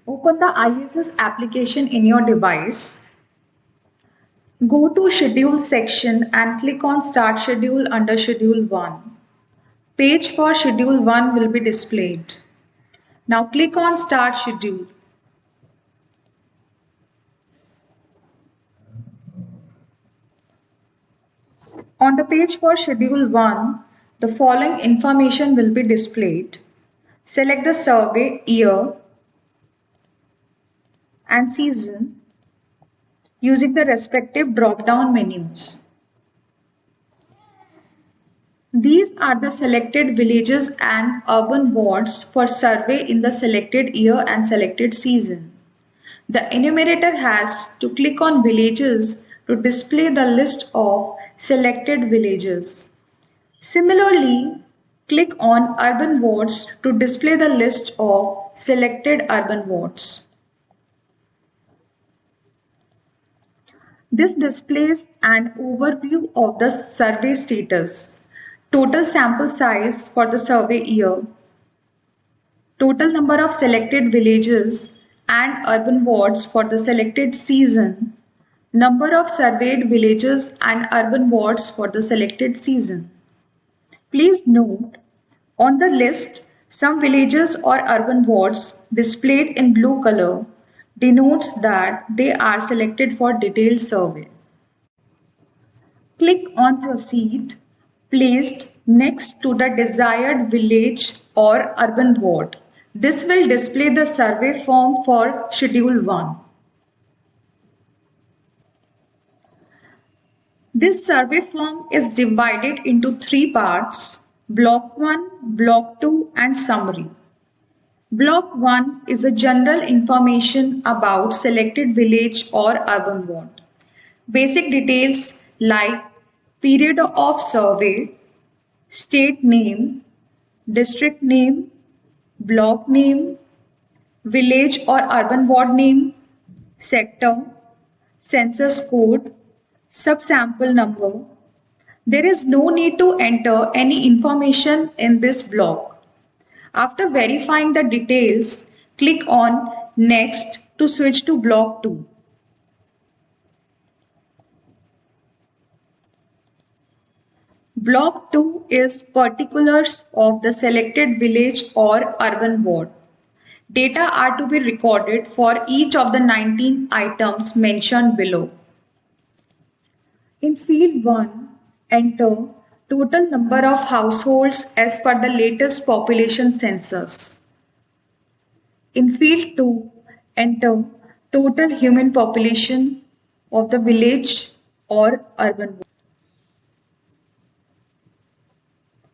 Open the ISS application in your device. Go to Schedule section and click on Start Schedule under Schedule 1. Page for Schedule 1 will be displayed. Now click on Start Schedule. On the page for Schedule 1, the following information will be displayed. Select the survey year and season using the respective drop-down menus. These are the selected villages and urban wards for survey in the selected year and selected season. The enumerator has to click on villages to display the list of selected villages. Similarly, click on urban wards to display the list of selected urban wards. This displays an overview of the survey status, total sample size for the survey year, total number of selected villages and urban wards for the selected season, number of surveyed villages and urban wards for the selected season. Please note, on the list, some villages or urban wards displayed in blue color denotes that they are selected for detailed survey. Click on Proceed placed next to the desired village or urban ward. This will display the survey form for Schedule 1. This survey form is divided into 3 parts: Block 1, Block 2 and Summary. Block 1 is a general information about selected village or urban ward. Basic details like period of survey, state name, district name, block name, village or urban ward name, sector, census code, subsample number. There is no need to enter any information in this block. After verifying the details, click on Next to switch to Block 2. Block 2 is particulars of the selected village or urban ward. Data are to be recorded for each of the 19 items mentioned below. In Field 1, enter total number of households as per the latest population census. In Field 2, enter total human population of the village or urban ward.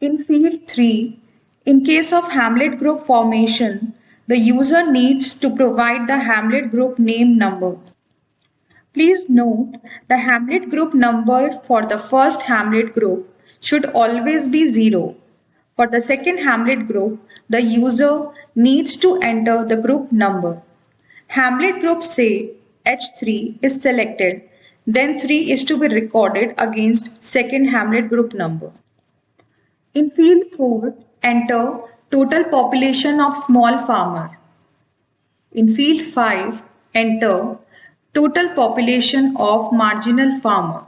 In Field 3, in case of Hamlet group formation, the user needs to provide the Hamlet group name number. Please note, the Hamlet group number for the first Hamlet group should always be 0. For the second Hamlet group, the user needs to enter the group number. Hamlet group say H3 is selected, then 3 is to be recorded against second Hamlet group number. In Field 4, enter total population of small farmer. In Field 5, enter total population of marginal farmer.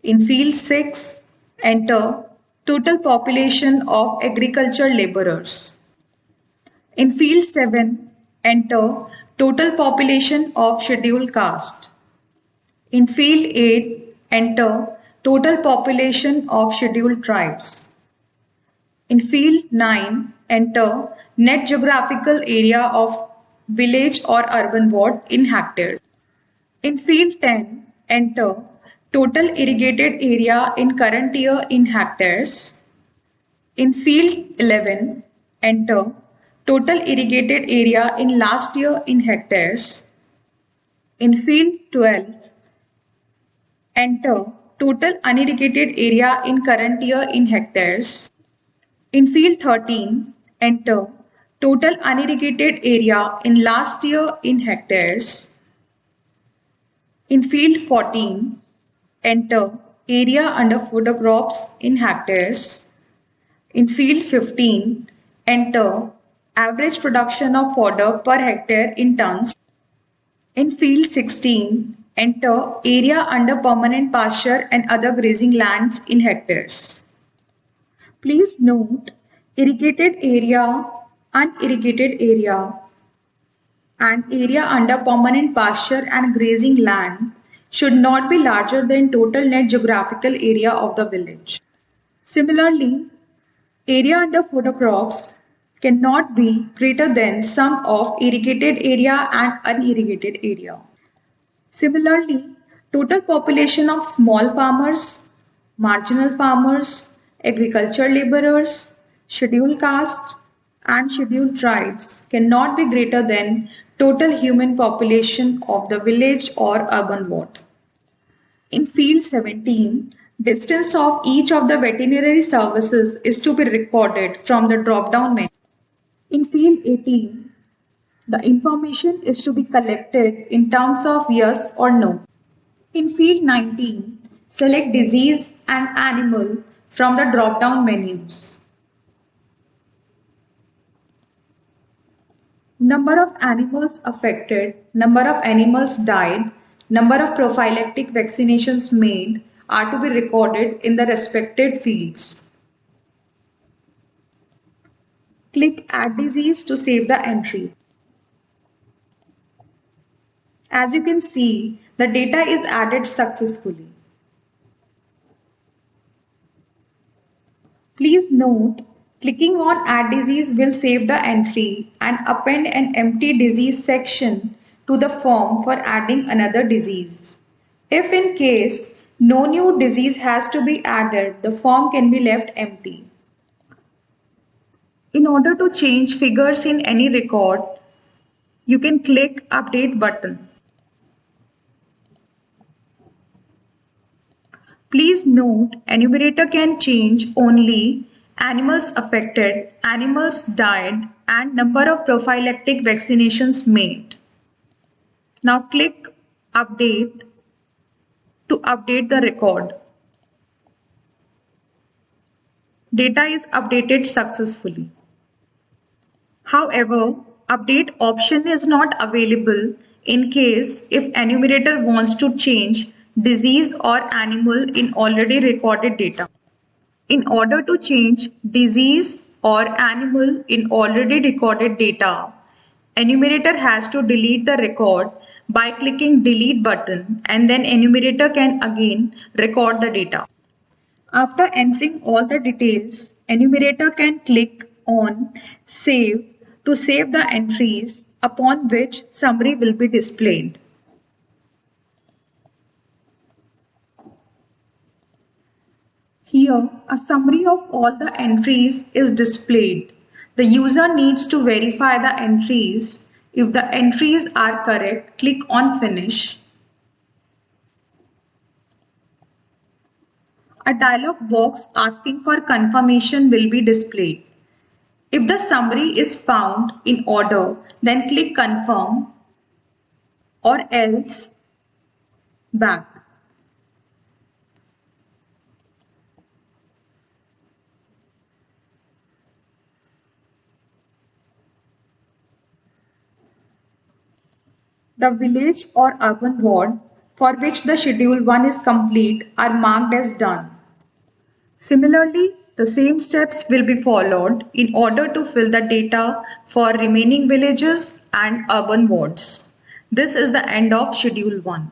In Field 6, enter total population of agriculture laborers. In Field 7, enter total population of scheduled caste. In Field 8, enter total population of scheduled tribes. In Field 9, enter net geographical area of village or urban ward in hectares. In Field 10, enter total irrigated area in current year in hectares. In Field 11, enter total irrigated area in last year in hectares. In Field 12, enter total unirrigated area in current year in hectares. In Field 13, enter total unirrigated area in last year in hectares. In Field 14, enter area under fodder crops in hectares. In Field 15, enter average production of fodder per hectare in tons. In field 16, enter area under permanent pasture and other grazing lands in hectares. Please note irrigated area, unirrigated area, and area under permanent pasture and grazing land should not be larger than total net geographical area of the village. Similarly, area under fodder crops cannot be greater than sum of irrigated area and unirrigated area. Similarly, total population of small farmers, marginal farmers, agricultural laborers, scheduled caste, and scheduled tribes cannot be greater than total human population of the village or urban ward. In field 17, distance of each of the veterinary services is to be recorded from the drop-down menu. In field 18, the information is to be collected in terms of yes or no. In field 19, select disease and animal from the drop-down menus. Number of animals affected, number of animals died, number of prophylactic vaccinations made are to be recorded in the respected fields. Click Add Disease to save the entry. As you can see, the data is added successfully. Please note, clicking on Add Disease will save the entry and append an empty disease section to the form for adding another disease. If in case no new disease has to be added, the form can be left empty. In order to change figures in any record, you can click Update button. Please note, enumerator can change only animals affected, animals died, and number of prophylactic vaccinations made. Now click Update to update the record. Data is updated successfully. However, update option is not available in case if enumerator wants to change disease or animal in already recorded data. In order to change disease or animal in already recorded data, enumerator has to delete the record by clicking delete button, and then enumerator can again record the data. After entering all the details, enumerator can click on save to save the entries, upon which summary will be displayed. Here, a summary of all the entries is displayed. The user needs to verify the entries. If the entries are correct, click on Finish. A dialog box asking for confirmation will be displayed. If the summary is found in order, then click Confirm or else Back. The village or urban ward for which the Schedule 1 is complete are marked as done. Similarly, the same steps will be followed in order to fill the data for remaining villages and urban wards. This is the end of Schedule 1.